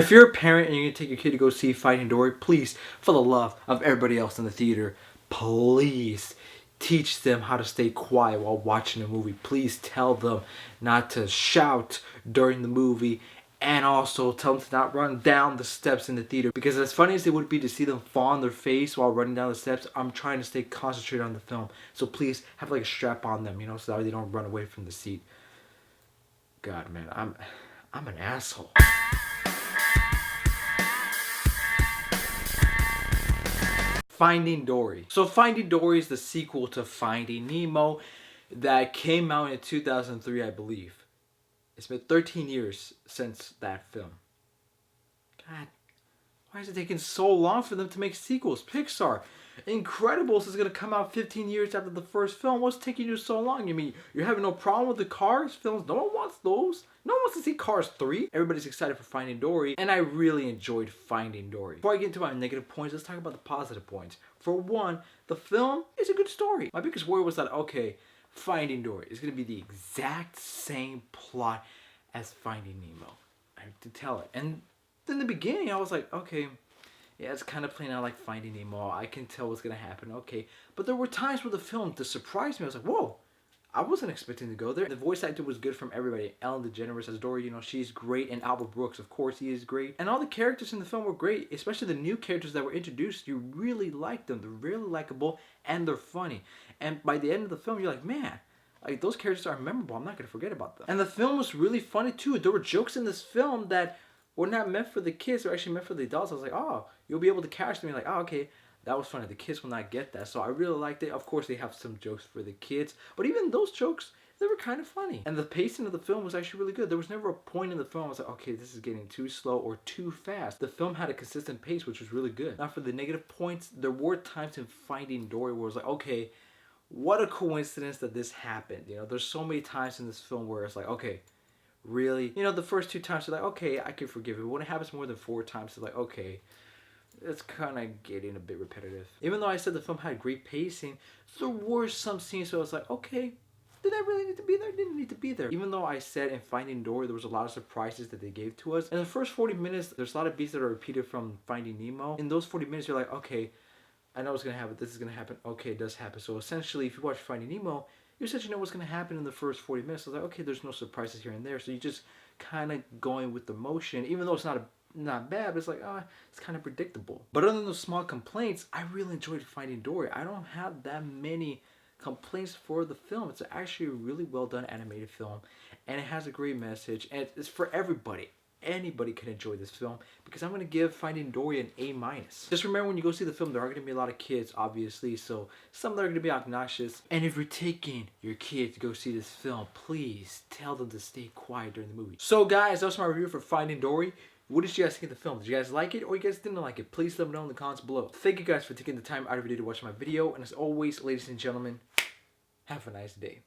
If you're a parent and you're going to take your kid to go see Finding Dory, please, for the love of everybody else in the theater, please teach them how to stay quiet while watching a movie. Please tell them not to shout during the movie, and also tell them to not run down the steps in the theater. Because as funny as it would be to see them fall on their face while running down the steps, I'm trying to stay concentrated on the film. So please have like a strap on them, so that they don't run away from the seat. God, man, I'm an asshole. Finding Dory. So Finding Dory is the sequel to Finding Nemo that came out in 2003, I believe. It's been 13 years since that film. God, why is it taking so long for them to make sequels? Pixar. Incredibles is going to come out 15 years after the first film. What's taking you so long? You mean you're having no problem with the Cars films? No one wants those. No one wants to see Cars 3. Everybody's excited for Finding Dory, and I really enjoyed Finding Dory. Before I get into my negative points, let's talk about the positive points. For one, the film is a good story. My biggest worry was that, okay, Finding Dory is going to be the exact same plot as Finding Nemo. I have to tell it. And in the beginning, I was like, okay, yeah, it's kind of playing out like Finding Nemo. I can tell what's going to happen, okay. But there were times where the film just surprised me. I was like, whoa, I wasn't expecting to go there. The voice actor was good from everybody. Ellen DeGeneres as Dory, she's great. And Albert Brooks, of course, he is great. And all the characters in the film were great, especially the new characters that were introduced. You really like them. They're really likable and they're funny. And by the end of the film, you're like, man, like those characters are memorable. I'm not going to forget about them. And the film was really funny too. There were jokes in this film that were not meant for the kids. They're actually meant for the adults. I was like, oh, you'll be able to catch them. You're like, oh, okay, that was funny. The kids will not get that. So I really liked it. Of course, they have some jokes for the kids. But even those jokes, they were kind of funny. And the pacing of the film was actually really good. There was never a point in the film I was like, okay, this is getting too slow or too fast. The film had a consistent pace, which was really good. Now for the negative points, there were times in Finding Dory where it was like, okay, what a coincidence that this happened. There's so many times in this film where it's like, okay, really? The first 2 times you're like, okay, I can forgive it. When it happens more than 4 times, it's like, okay, it's kind of getting a bit repetitive. Even though I said the film had great pacing, there were some scenes where I was like, okay, did that really need to be there? Didn't need to be there. Even though I said in Finding Dory there was a lot of surprises that they gave to us. In the first 40 minutes, there's a lot of beats that are repeated from Finding Nemo. In those 40 minutes, you're like, okay, I know what's going to happen. This is going to happen. Okay, it does happen. So essentially, if you watch Finding Nemo, you essentially know what's going to happen in the first 40 minutes. So it's like, okay, there's no surprises here and there. So you're just kind of going with the motion. Even though it's not bad, but it's like, it's kind of predictable. But other than those small complaints, I really enjoyed Finding Dory. I don't have that many complaints for the film. It's actually a really well done animated film. And it has a great message. And it's for everybody. Anybody can enjoy this film because I'm going to give Finding Dory an A-. Just remember when you go see the film, there are going to be a lot of kids, obviously, so some that are going to be obnoxious. And if you're taking your kid to go see this film, please tell them to stay quiet during the movie. So guys, that's my review for Finding Dory. What did you guys think of the film? Did you guys like it or you guys didn't like it? Please let me know in the comments below. Thank you guys for taking the time out of your day to watch my video. And as always, ladies and gentlemen, have a nice day.